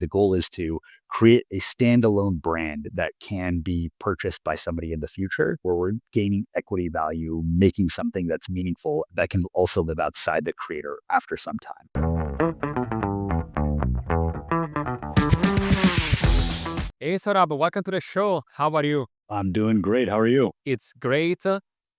The goal is to create a standalone brand that can be purchased by somebody in the future, where we're gaining equity value, making something that's meaningful that can also live outside the creator after some time. Hey, Saurabh, welcome to the show. How are you? I'm doing great. How are you? It's great.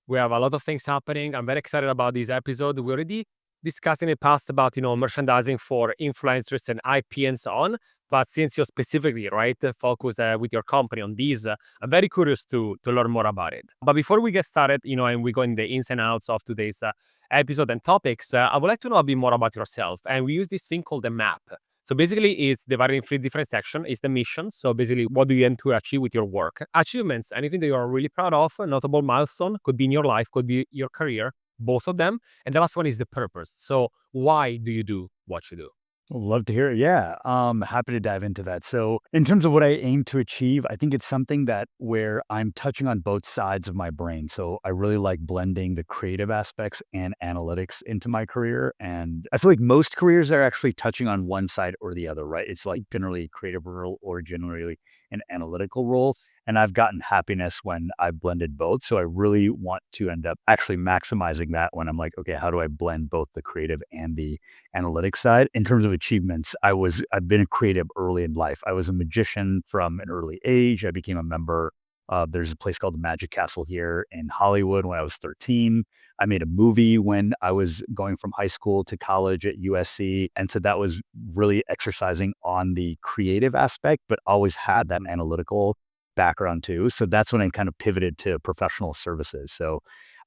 We have a lot of things happening. I'm very excited about this episode. We already discussed in the past about, merchandising for influencers and IP and so on. But since you're specifically, right, focused with your company on these, I'm very curious to learn more about it. But before we get started, and we go in the ins and outs of today's episode and topics, I would like to know a bit more about yourself. And we use this thing called the map. So basically, it's divided in three different sections. It's the mission. So basically, what do you aim to achieve with your work? Achievements, anything that you are really proud of, a notable milestone, could be in your life, could be your career, both of them. And the last one is the purpose. So why do you do what you do? Love to hear it. Yeah. Happy to dive into that. So in terms of what I aim to achieve, I think it's something that where I'm touching on both sides of my brain. So I really like blending the creative aspects and analytics into my career. And I feel like most careers are actually touching on one side or the other, right? It's like generally a creative role or generally an analytical role. And I've gotten happiness when I've blended both. So I really want to end up actually maximizing that when I'm like, okay, how do I blend both the creative and the analytics side? In terms of achievements, I've been a creative early in life. I was a magician from an early age. I became a member of there's a place called the Magic Castle here in Hollywood when I was 13. I made a movie when I was going from high school to college at USC. And so that was really exercising on the creative aspect, but always had that analytical background too. So that's when I kind of pivoted to professional services. So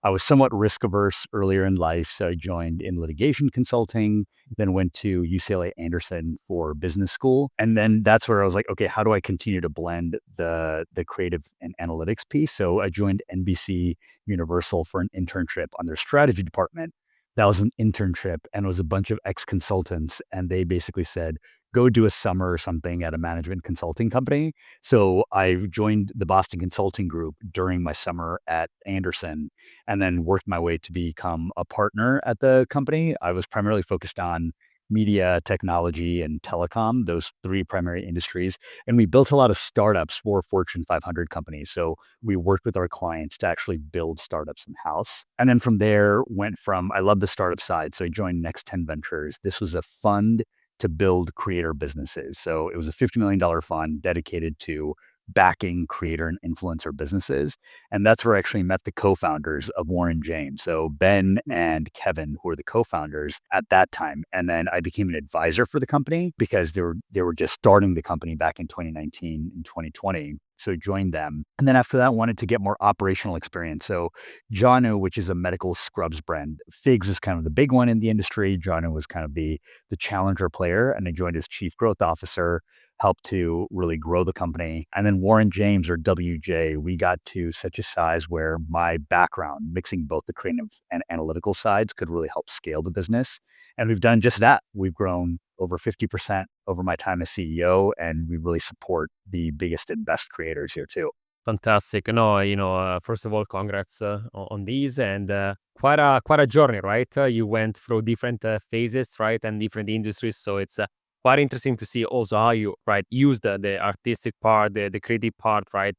I was somewhat risk averse earlier in life. So I joined in litigation consulting, then went to UCLA Anderson for business school. And then that's where I was like, okay, how do I continue to blend the creative and analytics piece? So I joined NBC Universal for an internship on their strategy department. That was an internship and it was a bunch of ex-consultants. And they basically said, go do a summer or something at a management consulting company. So I joined the Boston Consulting Group during my summer at Anderson and then worked my way to become a partner at the company. I was primarily focused on media, technology, and telecom, those three primary industries. And we built a lot of startups for Fortune 500 companies. So we worked with our clients to actually build startups in-house. And then from there, I love the startup side. So I joined Next 10 Ventures. This was a fund to build creator businesses. So it was a $50 million fund dedicated to backing creator and influencer businesses. And that's where I actually met the co-founders of Warren James. So Ben and Kevin, who were the co-founders at that time. And then I became an advisor for the company because they were just starting the company back in 2019 and 2020. So I joined them. And then after that, wanted to get more operational experience. So Janu, which is a medical scrubs brand, Figs is kind of the big one in the industry. Janu was kind of the challenger player. And I joined as chief growth officer, helped to really grow the company. And then Warren James, or WJ, we got to such a size where my background, mixing both the creative and analytical sides, could really help scale the business. And we've done just that. We've grown over 50% over my time as CEO, and we really support the biggest and best creators here too. Fantastic. No, first of all, congrats on these and quite a journey, right? You went through different phases, right, and different industries. So it's quite interesting to see also how you use the artistic part, the creative part, right,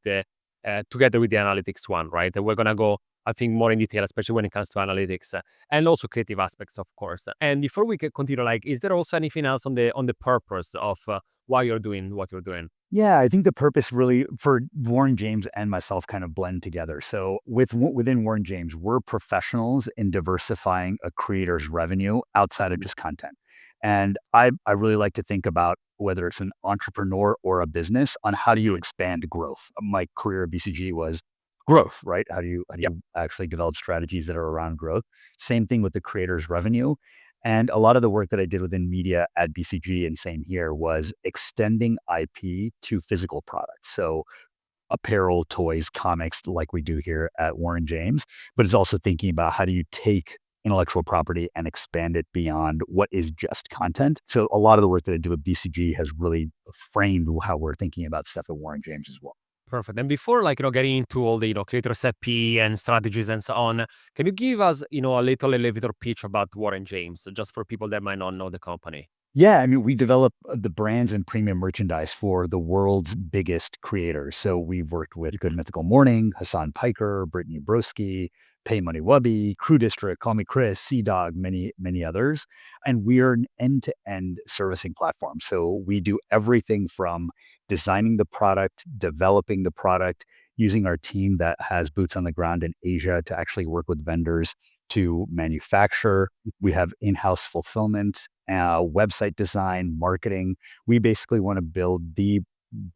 together with the analytics one, right. We're gonna go, I think, more in detail, especially when it comes to analytics and also creative aspects, of course. And before we can continue, is there also anything else on the purpose of why you're doing what you're doing? Yeah, I think the purpose really for Warren James and myself kind of blend together. So within Warren James, we're professionals in diversifying a creator's revenue outside of just content. And I really like to think about whether it's an entrepreneur or a business on how do you expand growth. My career at BCG was growth, right? How do you actually develop strategies that are around growth? Same thing with the creator's revenue. And a lot of the work that I did within media at BCG and same here was extending IP to physical products. So apparel, toys, comics, like we do here at Warren James, but it's also thinking about how do you take intellectual property and expand it beyond what is just content. So a lot of the work that I do at BCG has really framed how we're thinking about stuff at Warren James as well. Perfect. And before, getting into all the, creator recipe and strategies and so on, can you give us, a little elevator pitch about Warren James, just for people that might not know the company? Yeah, I mean, we develop the brands and premium merchandise for the world's biggest creators. So we've worked with Good Mythical Morning, Hassan Piker, Brittany Broski, Pay Money Wubby, Crew District, Call Me Chris, Sea Dog, many, many others. And we are an end-to-end servicing platform. So we do everything from designing the product, developing the product, using our team that has boots on the ground in Asia to actually work with vendors to manufacture. We have in-house fulfillment, website design, marketing. We basically want to build the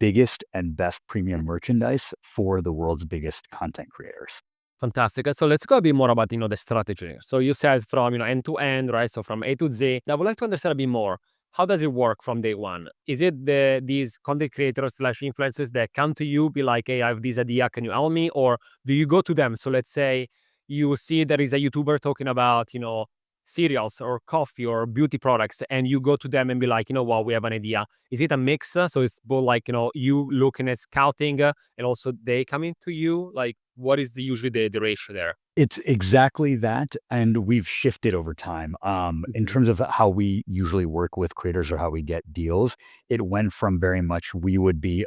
biggest and best premium merchandise for the world's biggest content creators. Fantastic. So let's go a bit more about, the strategy. So you said from, end to end, right? So from A to Z. I would like to understand a bit more. How does it work from day one? Is it these content creators slash influencers that come to you, be like, hey, I have this idea, can you help me? Or do you go to them? So let's say you see there is a YouTuber talking about, cereals or coffee or beauty products, and you go to them and be like, what, we have an idea. Is it a mix? So it's both like, you looking at scouting and also they coming to you? Like, what is usually the ratio there? It's exactly that, and we've shifted over time. In Mhm. terms of how we usually work with creators or how we get deals, it went from very much we would be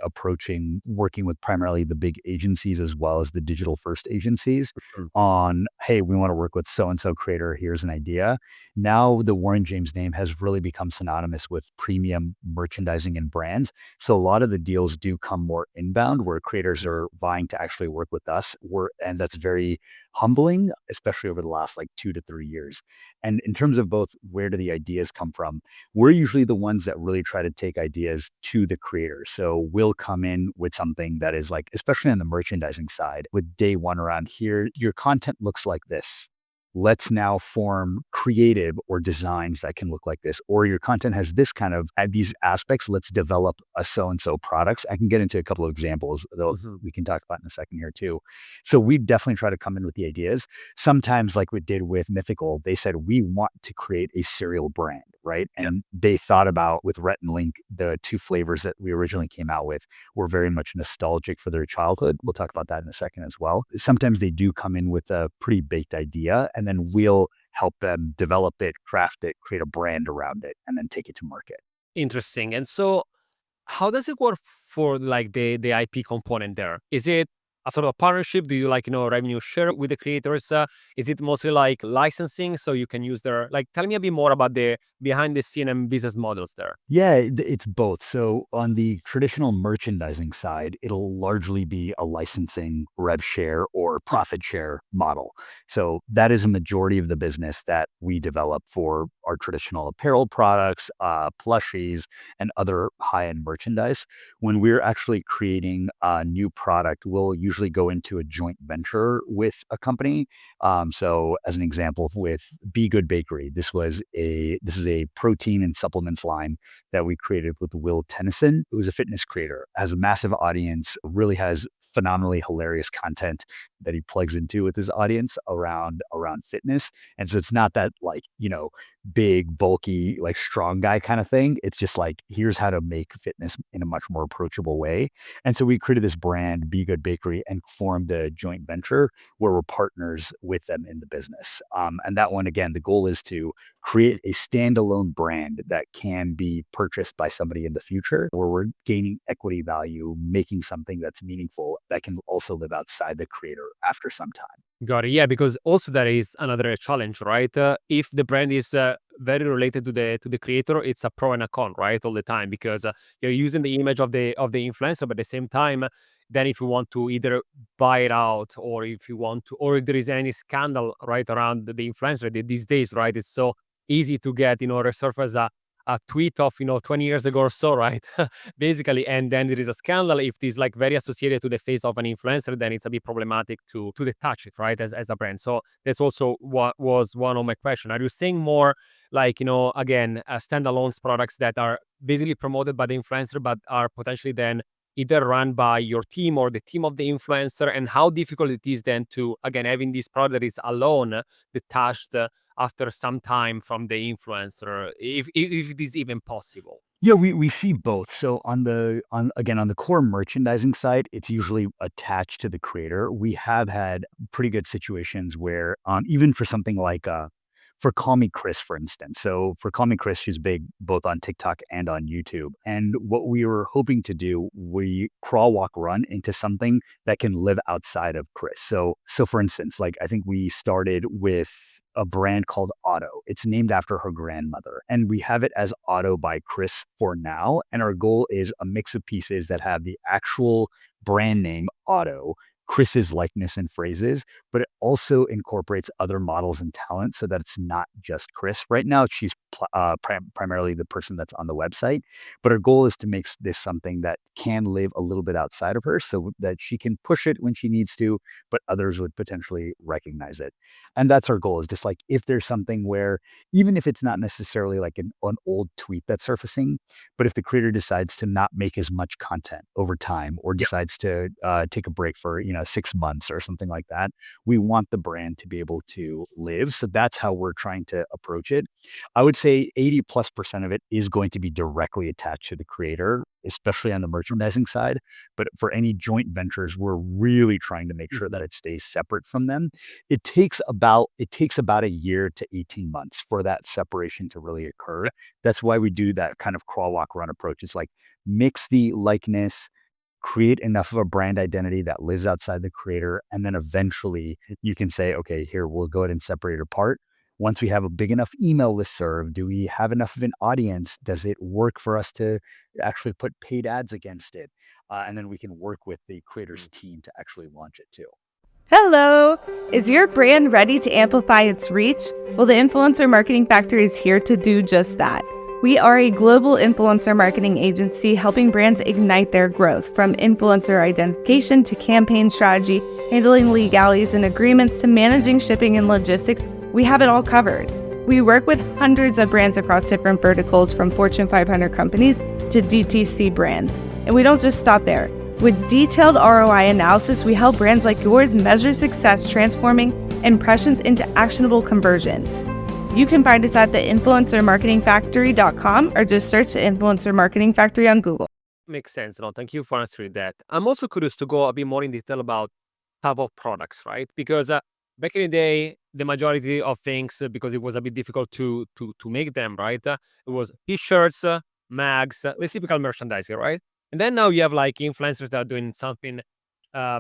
working with primarily the big agencies as well as the digital first agencies Mhm. on, hey, we want to work with so and so creator. Here's an idea. Now the Warren James name has really become synonymous with premium merchandising and brands. So a lot of the deals do come more inbound, where creators are vying to actually work with us. And that's very humbling, especially over the last like 2 to 3 years. And in terms of both where do the ideas come from, we're usually the ones that really try to take ideas to the creators. So we'll come in with something that is like, especially on the merchandising side, with day one around here, your content looks like this. Let's now form creative or designs that can look like this. Or your content has this kind of these aspects. Let's develop a so and so products. I can get into a couple of examples, though Mhm. we can talk about in a second here too. So we definitely try to come in with the ideas. Sometimes, like we did with Mythical, they said, we want to create a cereal brand, right? Yeah. And they thought about with Rhett and Link, the two flavors that we originally came out with were very much nostalgic for their childhood. We'll talk about that in a second as well. Sometimes they do come in with a pretty baked idea, and then we'll help them develop it, craft it, create a brand around it, and then take it to market. Interesting. And so how does it work for like the IP component there? Is it a sort of partnership? Do you like, revenue share with the creators? Is it mostly like licensing so you can use their like tell me a bit more about the behind the scene and business models there. Yeah, it's both. So on the traditional merchandising side, it'll largely be a licensing rev share or profit share model. So that is a majority of the business that we develop for our traditional apparel products, plushies, and other high-end merchandise. When we're actually creating a new product, we'll usually go into a joint venture with a company. So as an example, with Be Good Bakery, this is a protein and supplements line that we created with Will Tennyson, who's a fitness creator, has a massive audience, really has phenomenally hilarious content that he plugs into with his audience around fitness. And so it's not that like, big, bulky, like strong guy kind of thing. It's just like, here's how to make fitness in a much more approachable way. And so we created this brand, Be Good Bakery, and formed a joint venture where we're partners with them in the business. And that one, again, the goal is to create a standalone brand that can be purchased by somebody in the future where we're gaining equity value, making something that's meaningful that can also live outside the creator after some time. Got it. Yeah, because also that is another challenge, right? If the brand is very related to the creator, it's a pro and a con, right? All the time because you're using the image of the influencer, but at the same time, then if you want to either buy it out or if you want to, or if there is any scandal right around the influencer these days, right? It's so easy to get resurface a tweet of 20 years ago or so, right? Basically, and then there is a scandal. If it is like very associated to the face of an influencer, then it's a bit problematic to detach it, right, as a brand. So that's also what was one of my question. Are you saying more like again standalone products that are basically promoted by the influencer but are potentially then either run by your team or the team of the influencer, and how difficult it is then to again having this product that is alone detached after some time from the influencer, if it is even possible. Yeah, we see both. So on the core merchandising side, it's usually attached to the creator. We have had pretty good situations where even for something like for Call Me Chris, for instance. So for Call Me Chris, she's big both on TikTok and on YouTube. And what we were hoping to do, we crawl, walk, run into something that can live outside of Chris. So for instance, like I think we started with a brand called Auto. It's named after her grandmother. And we have it as Auto by Chris for now. And our goal is a mix of pieces that have the actual brand name Auto, Chris's likeness and phrases, but it also incorporates other models and talent so that it's not just Chris. Right now, she's primarily the person that's on the website, but our goal is to make this something that can live a little bit outside of her so that she can push it when she needs to, but others would potentially recognize it. And that's our goal is just like if there's something where, even if it's not necessarily like an old tweet that's surfacing, but if the creator decides to not make as much content over time or decides to take a break for 6 months or something like that, we want the brand to be able to live. So that's how we're trying to approach it. I would say 80+% of it is going to be directly attached to the creator, especially on the merchandising side. But for any joint ventures, we're really trying to make sure that it stays separate from them. It takes about a year to 18 months for that separation to really occur. That's why we do that kind of crawl, walk, run approach. It's like mix the likeness, create enough of a brand identity that lives outside the creator, and then eventually you can say, okay, here, we'll go ahead and separate it apart. Once we have a big enough email listserv, do we have enough of an audience? Does it work for us to actually put paid ads against it? And then we can work with the creator's team to actually launch it too. Hello! Is your brand ready to amplify its reach? Well, the Influencer Marketing Factory is here to do just that. We are a global influencer marketing agency helping brands ignite their growth, from influencer identification to campaign strategy, handling legalities and agreements to managing shipping and logistics. We have it all covered. We work with hundreds of brands across different verticals, from Fortune 500 companies to DTC brands. And we don't just stop there. With detailed ROI analysis, we help brands like yours measure success, transforming impressions into actionable conversions. You can find us at the influencermarketingfactory.com or just search the Influencer Marketing Factory on Google. Makes sense. No, thank you for answering that. I'm also curious to go a bit more in detail about type of products, right? Because back in the day, the majority of things, because it was a bit difficult to make them, right? It was t-shirts, mags, the typical merchandising, right? And then now you have like influencers that are doing something a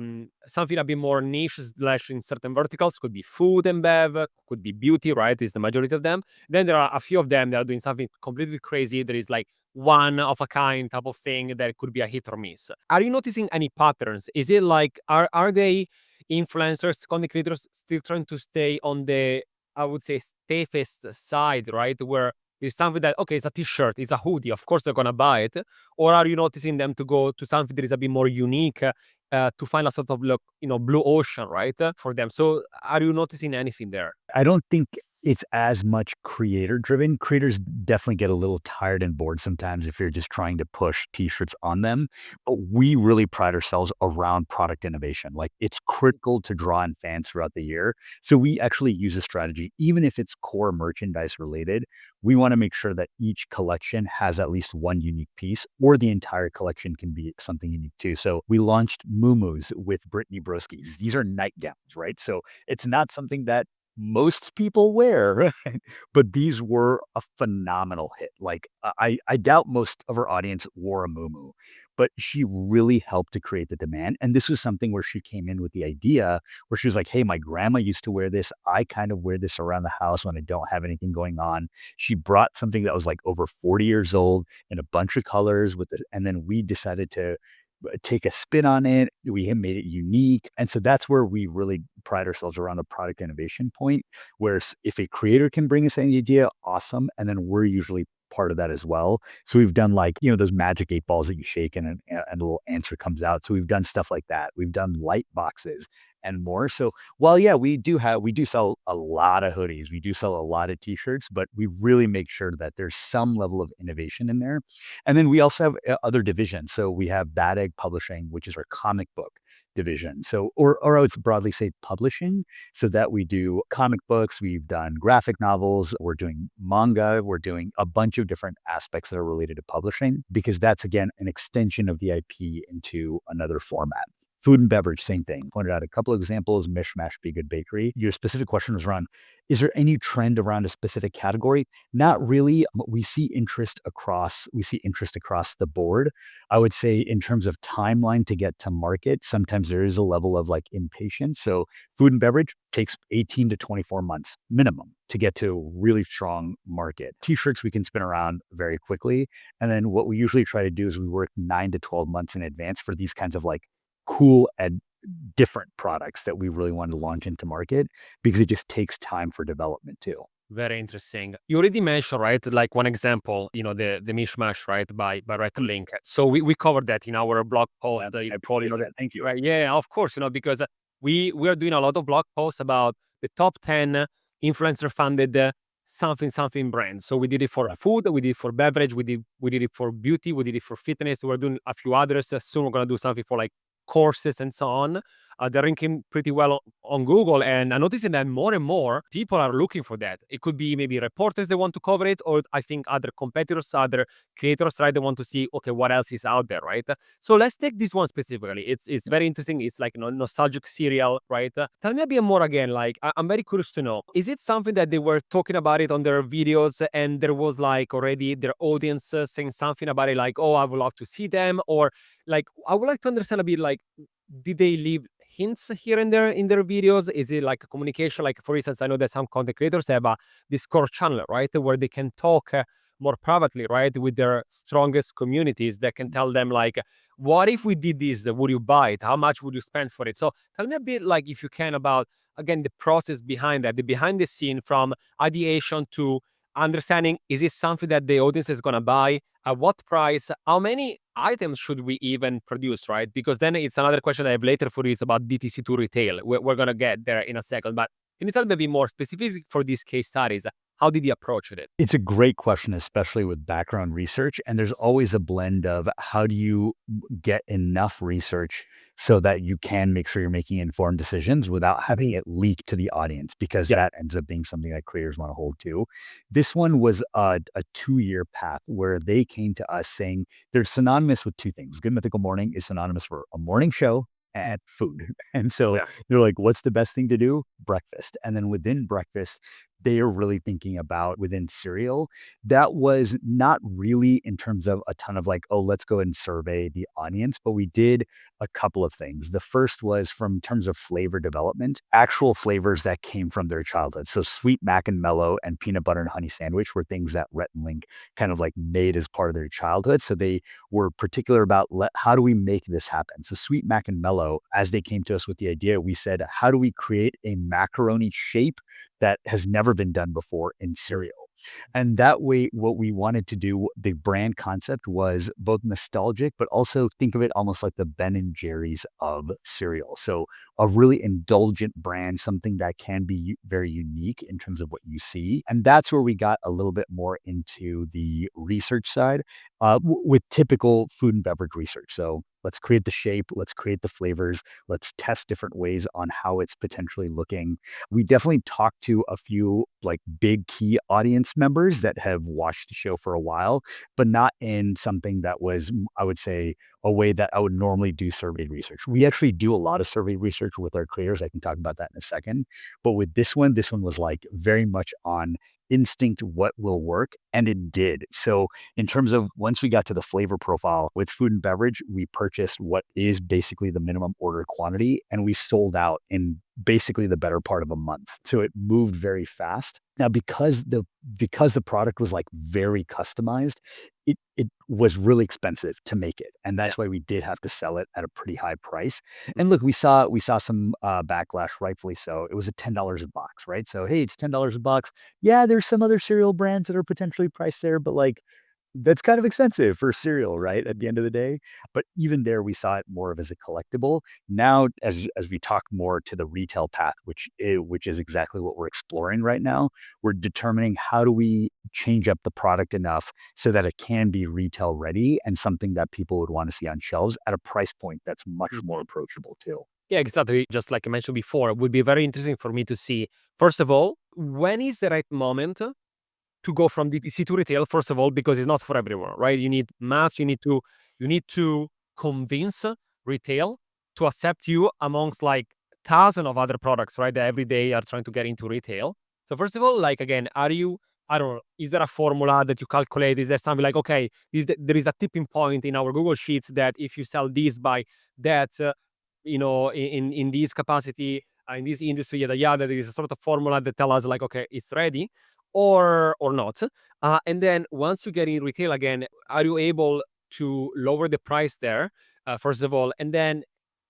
bit more niche slash in certain verticals. Could be food and bev, could be beauty, right? Is the majority of them. Then there are a few of them that are doing something completely crazy. There is like one of a kind type of thing that could be a hit or miss. Are you noticing any patterns? Is it like are they influencers, content creators still trying to stay on the, I would say, safest side, right? Where there's something that, okay, it's a t-shirt, it's a hoodie, of course they're gonna buy it. Or are you noticing them to go to something that is a bit more unique, to find a sort of look, blue ocean, right, for them? So are you noticing anything there? I don't think it's as much creator driven. Creators definitely get a little tired and bored sometimes if you're just trying to push t-shirts on them. But we really pride ourselves around product innovation. Like it's critical to draw in fans throughout the year. So we actually use a strategy, even if it's core merchandise related, we want to make sure that each collection has at least one unique piece, or the entire collection can be something unique too. So we launched Muumuus with Brittany Broski's. These are nightgowns, right? So it's not something that most people wear, right? But these were a phenomenal hit. Like I doubt most of her audience wore a Muumuu, but she really helped to create the demand. And this was something where she came in with the idea where she was like, hey, my grandma used to wear this. I kind of wear this around the house when I don't have anything going on. She brought something that was like over 40 years old in a bunch of colors with it. And then we decided to take a spin on it. We have made it unique. And so that's where we really pride ourselves around the product innovation point, where if a creator can bring us any idea, awesome. And then we're usually part of that as well. So we've done like, those magic 8 balls that you shake and a little answer comes out. So we've done stuff like that. We've done light boxes and more. So while yeah, we do sell a lot of hoodies, we do sell a lot of t-shirts, but we really make sure that there's some level of innovation in there. And then we also have other divisions. So we have Bad Egg Publishing, which is our comic book division. So, or I would broadly say publishing, so that we do comic books, we've done graphic novels, we're doing manga, we're doing a bunch of different aspects that are related to publishing, because that's again an extension of the IP into another format. Food and beverage, same thing. Pointed out a couple of examples, Mishmash, Be Good Bakery. Your specific question was around, is there any trend around a specific category? Not really. We see interest across the board. I would say in terms of timeline to get to market, sometimes there is a level of like impatience. So food and beverage takes 18 to 24 months minimum to get to a really strong market. T-shirts we can spin around very quickly. And then what we usually try to do is we work 9 to 12 months in advance for these kinds of like cool and different products that we really want to launch into market because it just takes time for development too. Very interesting. You already mentioned, right? Like one example, the mishmash, right? By Red Link. So we covered that in our blog post. I probably know that. Thank you. Right. Yeah, of course, because we are doing a lot of blog posts about the top 10 influencer funded something brands. So we did it for food, we did it for beverage, we did it for beauty, we did it for fitness. We're doing a few others. Soon we're gonna do something for like courses and so on. They're ranking pretty well on Google, and I'm noticing that more and more people are looking for that. It could be maybe reporters that want to cover it, or I think other competitors, other creators, right? They want to see, okay, what else is out there, right? So let's take this one specifically. It's very interesting. It's like nostalgic serial, right? Tell me a bit more again. Like I'm very curious to know. Is it something that they were talking about it on their videos, and there was like already their audience saying something about it, like, oh, I would love to see them, or like I would like to understand a bit like, did they leave hints here and there in their videos? Is it like a communication? Like, for instance, I know that some content creators have a Discord channel, right, where they can talk more privately, right, with their strongest communities that can tell them, like, what if we did this? Would you buy it? How much would you spend for it? So tell me a bit, like, if you can, about, again, the process behind that, the behind the scene from ideation to understanding, is this something that the audience is going to buy? At what price? How many items should we even produce, right? Because then it's another question I have later for you, is about DTC to retail. We're going to get there in a second. But can you tell me a bit more specific for these case studies? How did you approach it? It's a great question, especially with background research. And there's always a blend of how do you get enough research so that you can make sure you're making informed decisions without having it leak to the audience, because that ends up being something that creators want to hold to. This one was a 2-year path where they came to us saying they're synonymous with two things. Good Mythical Morning is synonymous for a morning show and food. And so they're like, what's the best thing to do? Breakfast. And then within breakfast, they are really thinking about within cereal. That was not really in terms of a ton of like, oh, let's go and survey the audience, but we did a couple of things. The first was from terms of flavor development, actual flavors that came from their childhood. So sweet mac and mellow and peanut butter and honey sandwich were things that Rhett and Link kind of like made as part of their childhood. So they were particular about how do we make this happen? So sweet mac and mellow, as they came to us with the idea, we said, how do we create a macaroni shape that has never been done before in cereal? And that way, what we wanted to do, the brand concept was both nostalgic, but also think of it almost like the Ben and Jerry's of cereal. So a really indulgent brand, something that can be very unique in terms of what you see. And that's where we got a little bit more into the research side with typical food and beverage research. So let's create the shape, let's create the flavors, let's test different ways on how it's potentially looking. We definitely talked to a few like big key audience members that have watched the show for a while, but not in something that was, I would say, a way that I would normally do survey research. We actually do a lot of survey research with our creators. I can talk about that in a second. But with this one was like very much on instinct, what will work. And it did. So in terms of once we got to the flavor profile with food and beverage, we purchased what is basically the minimum order quantity, and we sold out in basically the better part of a month. So it moved very fast. Now, because the product was like very customized, it was really expensive to make it. And that's why we did have to sell it at a pretty high price. And look, we saw some backlash, rightfully so. It was at $10 a box, right? So hey, it's $10 a box. Yeah, there's some other cereal brands that are potentially priced there, but like that's kind of expensive for cereal, right? At the end of the day. But even there, we saw it more of as a collectible. Now, as we talk more to the retail path, which is exactly what we're exploring right now, we're determining how do we change up the product enough so that it can be retail ready and something that people would want to see on shelves at a price point that's much more approachable too. Yeah, exactly. Just like I mentioned before, it would be very interesting for me to see, first of all, when is the right moment to go from DTC to retail, first of all, because it's not for everyone, right? You need mass, you need to convince retail to accept you amongst like thousands of other products, right? That every day are trying to get into retail. So first of all, like again, are you, I don't know, is there a formula that you calculate? Is there something like, okay, there is a tipping point in our Google Sheets that if you sell this by that, in this capacity, in this industry, yada yada, there is a sort of formula that tell us like, okay, it's ready, or not. And then once you get in retail again, are you able to lower the price there, first of all? And then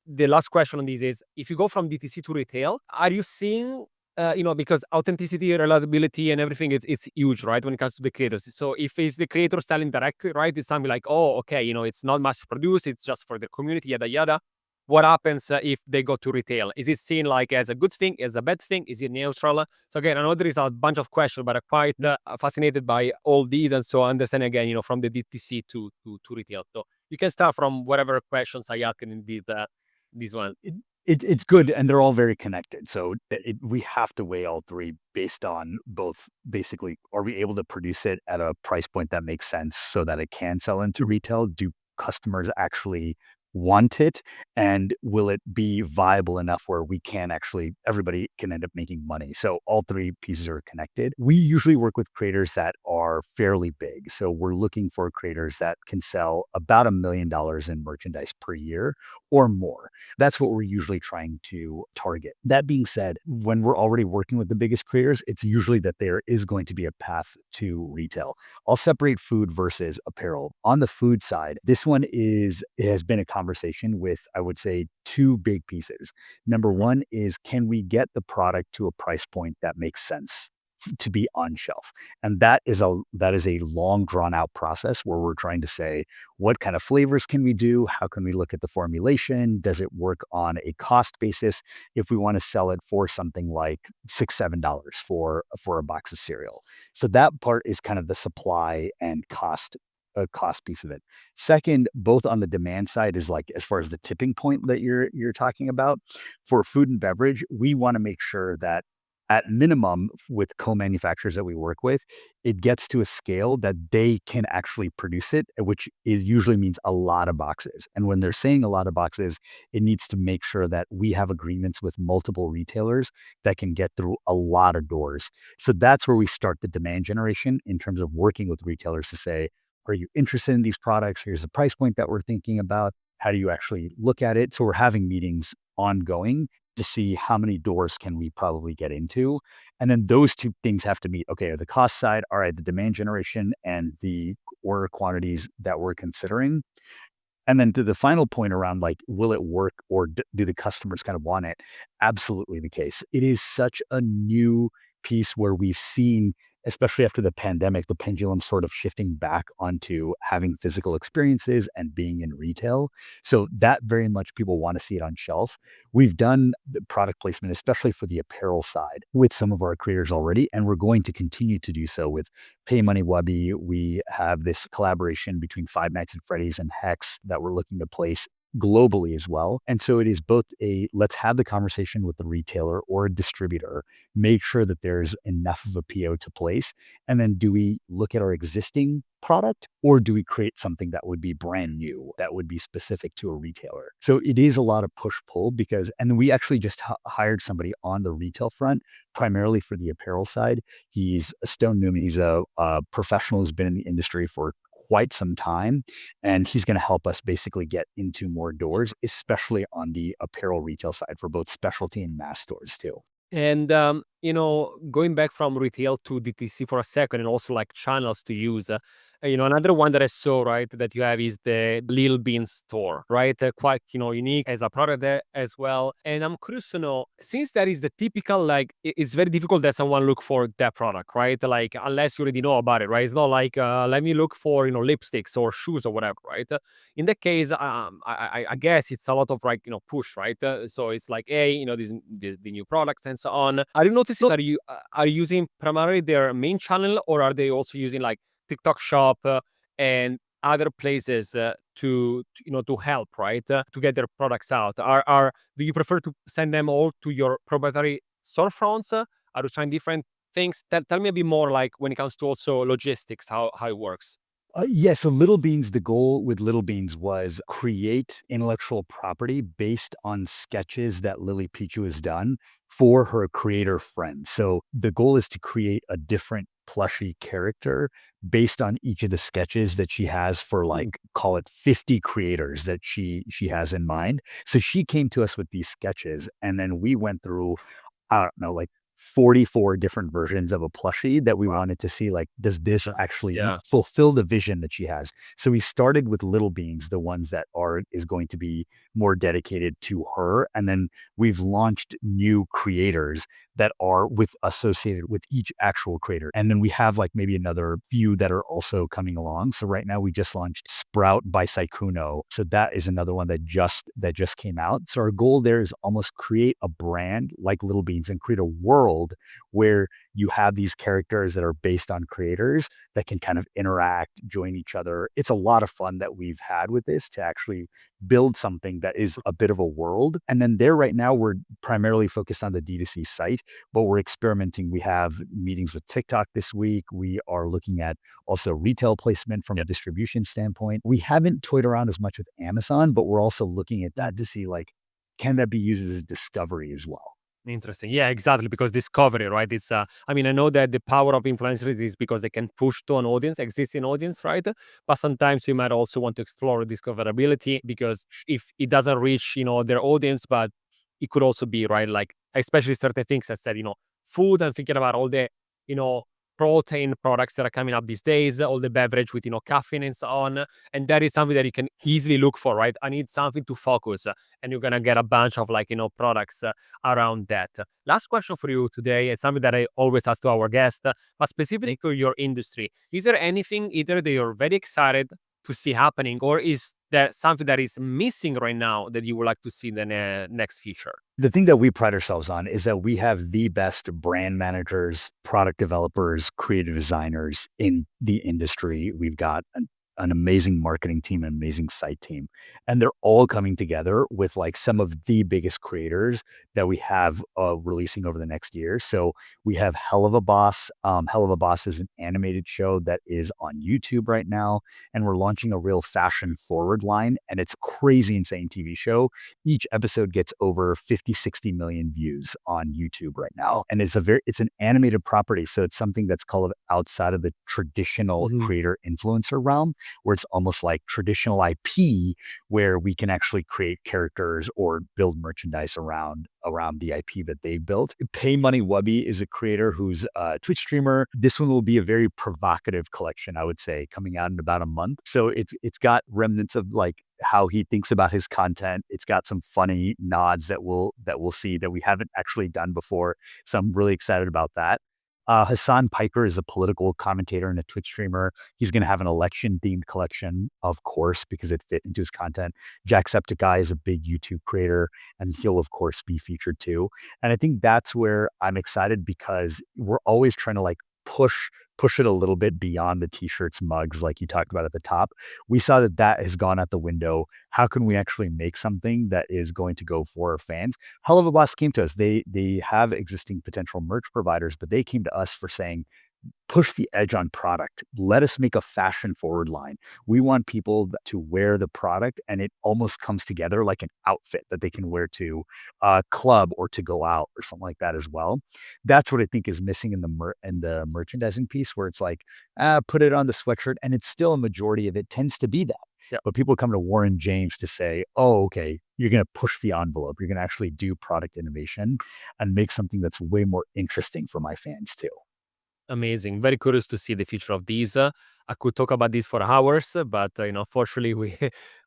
the last question on this is, if you go from DTC to retail, are you seeing, because authenticity, reliability, and everything, it's huge, right? When it comes to the creators. So if it's the creator selling directly, right, it's something like, oh, okay, it's not mass produced, it's just for the community, yada yada. What happens if they go to retail? Is it seen like as a good thing, as a bad thing? Is it neutral? So again, I know there is a bunch of questions, but I'm quite fascinated by all these, and so I understand again, from the DTC to retail. So you can start from whatever questions I ask in this one. It's good, and they're all very connected. So we have to weigh all three based on both. Basically, are we able to produce it at a price point that makes sense so that it can sell into retail? Do customers actually want it, and will it be viable enough where we can actually everybody can end up making money? So all three pieces are connected. We usually work with creators that are fairly big. So we're looking for creators that can sell about $1 million in merchandise per year or more. That's what we're usually trying to target. That being said, when we're already working with the biggest creators, it's usually that there is going to be a path to retail. I'll separate food versus apparel. On the food side, this one it has been a conversation with, I would say, two big pieces. Number one is, can we get the product to a price point that makes sense to be on shelf? And that is a long drawn out process where we're trying to say, what kind of flavors can we do? How can we look at the formulation? Does it work on a cost basis? If we want to sell it for something like $6, $7 for a box of cereal. So that part is kind of the supply and cost piece of it. Second, both on the demand side is like as far as the tipping point that you're talking about, for food and beverage, we want to make sure that at minimum with co-manufacturers that we work with, it gets to a scale that they can actually produce it, which usually means a lot of boxes. And when they're saying a lot of boxes, it needs to make sure that we have agreements with multiple retailers that can get through a lot of doors. So that's where we start the demand generation in terms of working with retailers to say, are you interested in these products? Here's the price point that we're thinking about. How do you actually look at it? So we're having meetings ongoing to see how many doors can we probably get into. And then those two things have to meet. Okay, the cost side, all right, the demand generation and the order quantities that we're considering. And then to the final point around like, will it work or do the customers kind of want it? Absolutely the case. It is such a new piece where we've seen, especially after the pandemic, the pendulum sort of shifting back onto having physical experiences and being in retail. So that very much people want to see it on shelf. We've done the product placement, especially for the apparel side, with some of our creators already, and we're going to continue to do so with Pay Money Wubby. We have this collaboration between Five Nights at Freddy's and Hex that we're looking to place globally as well. And so it is both let's have the conversation with the retailer or a distributor, make sure that there's enough of a PO to place. And then do we look at our existing product or do we create something that would be brand new, that would be specific to a retailer? So it is a lot of push pull and then we actually just hired somebody on the retail front, primarily for the apparel side. He's a Stone Newman. He's a professional who's been in the industry for quite some time. And he's going to help us basically get into more doors, especially on the apparel retail side for both specialty and mass stores too. And going back from retail to DTC for a second, and also like channels to use. Another one that I saw, right, that you have is the Lil Bean store, right? Quite unique as a product there as well. And I'm curious to know, since that is the typical, like it's very difficult that someone look for that product, right? Like unless you already know about it, right? It's not like let me look for lipsticks or shoes or whatever, right? In that case, I guess it's a lot of like push, right? So it's like, hey, the new products and so on. Are you noticing? Are you using primarily their main channel, or are they also using like TikTok Shop and other places to help, right, to get their products out? Do you prefer to send them all to your proprietary storefronts? Are you trying different things? Tell me a bit more, like when it comes to also logistics, how it works. Yeah, so Little Beans, the goal with Little Beans was create intellectual property based on sketches that Lily Pichu has done for her creator friends. So the goal is to create a different plushy character based on each of the sketches that she has for like call it 50 creators that she has in mind. So she came to us with these sketches and then we went through I don't know, like 44 different versions of a plushie that we Wow. wanted to see, like, does this actually Yeah. fulfill the vision that she has? So we started with Little Beans, the ones that are is going to be more dedicated to her. And then we've launched new creators that are with associated with each actual creator. And then we have like maybe another few that are also coming along. So right now we just launched Sprout by Saikuno. So that is another one that just came out. So our goal there is almost create a brand like Little Beans and create a world where you have these characters that are based on creators that can kind of interact, join each other. It's a lot of fun that we've had with this to actually build something that is a bit of a world. And then there right now, we're primarily focused on the D2C site, but we're experimenting. We have meetings with TikTok this week. We are looking at also retail placement from a distribution standpoint. We haven't toyed around as much with Amazon, but we're also looking at that to see like, can that be used as discovery as well? Interesting. Yeah, exactly. Because discovery, right? It's I mean, I know that the power of influencers is because they can push to an audience, existing audience, right? But sometimes you might also want to explore discoverability because if it doesn't reach, their audience, but it could also be right, like especially certain things. I said, food. I'm thinking about all the, you know, protein products that are coming up these days, all the beverage with caffeine and so on, and that is something that you can easily look for, right? I need something to focus, and you're gonna get a bunch of like products around that. Last question for you today. It's something that I always ask to our guests, but specifically to your industry. Is there anything either that you're very excited to see happening, or is there something that is missing right now that you would like to see in the next future? The thing that we pride ourselves on is that we have the best brand managers, product developers, creative designers in the industry. We've got an amazing marketing team, an amazing site team, and they're all coming together with like some of the biggest creators that we have releasing over the next year. So we have Hell of a Boss. Hell of a Boss is an animated show that is on YouTube right now, and we're launching a real fashion forward line, and it's crazy insane TV show. Each episode gets over 50, 60 million views on YouTube right now. And it's an animated property. So it's something that's called outside of the traditional Mhm. creator influencer realm, where it's almost like traditional IP, where we can actually create characters or build merchandise around the IP that they built. Pay Money Wubby is a creator who's a Twitch streamer. This one will be a very provocative collection, I would say, coming out in about a month. So it's got remnants of like how he thinks about his content. It's got some funny nods that we'll see that we haven't actually done before. So I'm really excited about that. Hassan Piker is a political commentator and a Twitch streamer. He's going to have an election themed collection, of course, because it fit into his content. Jacksepticeye is a big YouTube creator, and he'll, of course, be featured too. And I think that's where I'm excited because we're always trying to like push it a little bit beyond the t-shirts, mugs, like you talked about at the top. We saw that that has gone out the window. How can we actually make something that is going to go for our fans? Hell of a Boss came to us. They have existing potential merch providers, but they came to us for saying, push the edge on product. Let us make a fashion forward line. We want people to wear the product and it almost comes together like an outfit that they can wear to a club or to go out or something like that as well. That's what I think is missing in the merchandising piece where it's like, put it on the sweatshirt and it's still a majority of it tends to be that. Yeah. But people come to Warren James to say, oh, okay, you're going to push the envelope. You're going to actually do product innovation and make something that's way more interesting for my fans too. Amazing. Very curious to see the future of these. I could talk about this for hours, but unfortunately, we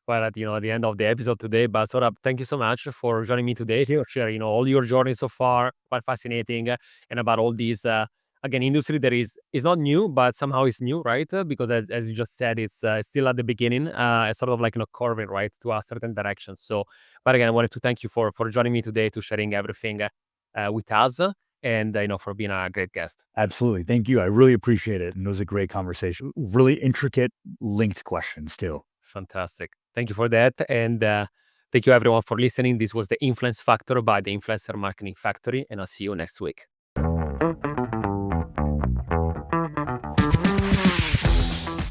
were at at the end of the episode today. But Saurabh, thank you so much for joining me today to Thank you. share all your journey so far. Quite fascinating, and about all these again industry that is not new, but somehow is new, right? Because as you just said, it's still at the beginning. It's sort of like curving right to a certain direction. So, but again, I wanted to thank you for joining me today to sharing everything with us and for being a great guest. Absolutely. Thank you. I really appreciate it. And it was a great conversation. Really intricate, linked questions too. Fantastic. Thank you for that. And thank you everyone for listening. This was the Influence Factor by the Influencer Marketing Factory. And I'll see you next week.